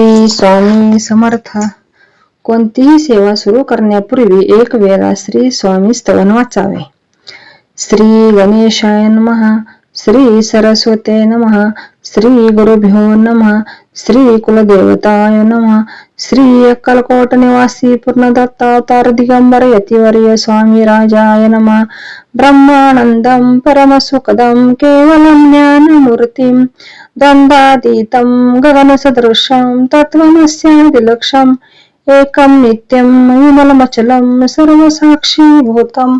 श्री स्वामी समर्थ. कोणतीही सेवा सुरू करण्यापूर्वी एक वेळा श्री स्वामी स्तवन वाचावे. श्री गणेशाय नमः. श्री सरस्वते नमः. श्री गुरुभ्यो नमः. श्री कुलदेवताय नमः. श्री अक्कलकोट निवासी पूर्णदत्तावतार दिगंबर यतिवर्य स्वामी राजाय नमः. ब्रह्मानंदं परमसुखदं केवलं ज्ञानमूर्तिं द्वंद्वातीतं गगनसदृशं तत्त्वमस्यादिलक्ष्यम् एकं नित्यं विमलमचलं सर्वसाक्षीभूतं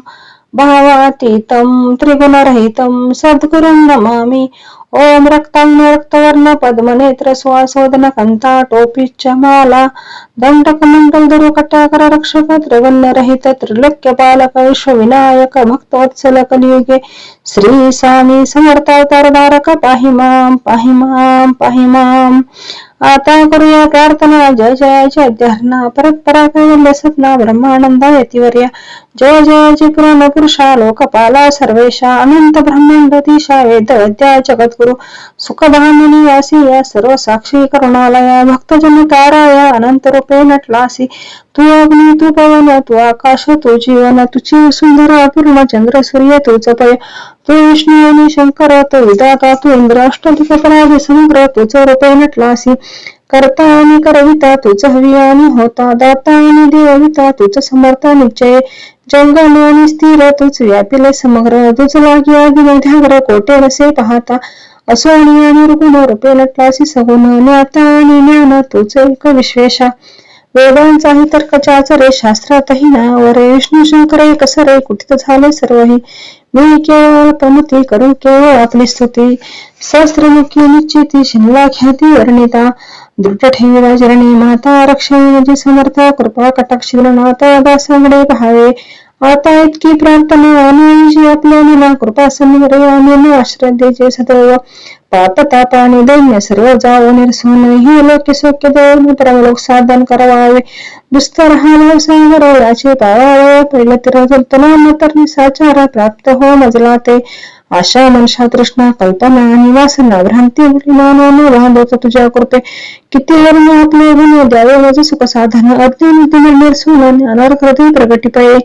भावातीतं त्रिगुणरहितं सद्गुरुं नमामि. ओम रक्तांग रक्तवर्ण पद्मनेत्र स्वासोदन कंता टोपीच्च माला दंडकमंडल दुरुकटाकर रक्षक त्रिगुण्यरहित त्रिलोक्यपालक विश्वविनायक भक्तवत्सल कलियुगे श्री स्वामी समर्थावतारधारक पाहि मां पाहि मां पाहि मां. आता करूया प्रार्थना. जय जयाचे अध्यात्मा परतपरा कैवल्य सत्ना ब्रह्मानंदा यतिवर्या. जय जयाचे पुराण पुरुषा लोकपाला सर्वेशा अनंत ब्रह्मांडतीशा वेद विद्या जगद्गुरु सुखधाम वासी या सर्व साक्षी करुणालया भक्तजन ताराया अनंत रूपे नटलासी. तू अग्नी तू पवन तू आकाश तू जीवन तुझी सुंदर अपूर्ण चंद्र सूर्य तूच पय तू विष्णू आणि शंकर तू विधाता तू इंद्र अष्टदिक्पालादि समग्र तुझ रूपे नटलासी. करता आणि करविता तुझ हवी आणि होता दाता आणि देविता तुझ समर्थ निश्चय जंगल आणि स्थिर तुझ व्यापिले समग्र तुझ लागी आगी मध्याग्र कोटे रसे पाहता असो आणि रुग्ण रूपे नटलासी सगुण ज्ञाता आणि ज्ञान तुझ एक विश्वेशा. वेदांचाही तर्क चाचरे शास्त्रातही नावरे विष्णू शंकर एक सरे कुठित झाले सर्वही. मी केवळ प्रमती करू केवळ आपली स्तुती सहस्त्रमुखी निश्चिती शिमला ख्याती वर्णिता दृढ ठेविला चरणी माता रक्षणी म्हणजे समर्थ कृपा कटाक्ष नाता दासांकडे पहावे. आता इतकी प्रार्थना अनुजी आपल्या लीला कृपा समीरे आम्ही आश्रद्धेचे सदैव पाप ताप आणि दैन्य सर्व जावो निरसून ही लोक सौख्य देऊन परमलोक साधन करावे. दुस्तर हा भाव सागर याचे पावावे पहिलं तिरतुना तर निसाचार प्राप्त हो मजला ते. आशा मनशा तृष्णा कल्पना आणि वासना भ्रांती मानवाने बांधवतो तुझ्या कृपे. किती वर्म आपले गुण द्यावे माझे सुख साधन अज्ञान निरसून अनर्थ हृदय प्रगटीपये.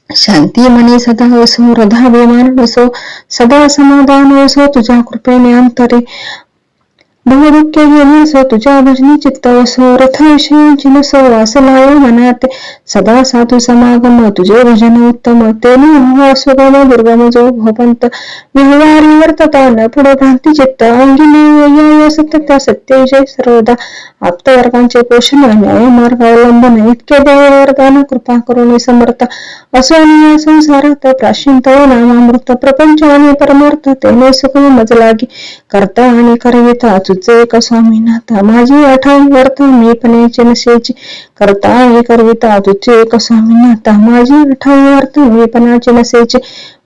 शांती मनी सदा असो हृदयाभिमान असो सदा समाधान असो तुझ्या कृपेने अंतरे. बहुदुःख गेली असो तुझ्या भजनी चित्त असो रथ विषयांची नसो वास लावो मनात सदा साधू समागम तुझे भजन उत्तम ते सुगम दुर्गम जो भोपंत विहवारी वर्तता न पुढे भ्रांती चित्त अंगिनी सत्य सत्य जय सर्वदा. आप्तवर्गांचे पोषण न्याय मार्ग अवलंबन इतके देव वरदान कृपा करून समर्थ असो आणि या संसारात प्राचीन तव नामामृत प्रपंच आणि परमार्थ तेने सुख मजलागी. करता आणि करविता तुझे एक स्वामीनाथ माझी आठावी वर्त मी पणेचे नसेची. करता आणि करविता तुझे एक स्वामीनाथ माझी आठावी वर्त मी पणाचे नसेची.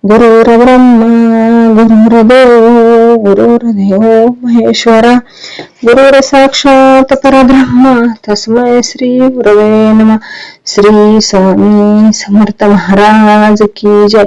गुरुर ब्रह्मा गुरुर्देव गुरुर्देव महेश्वरा गुरुर साक्षात परब्रह्म तस्मै श्री गुरवे नमः. श्री स्वामी समर्थ महाराज की जय.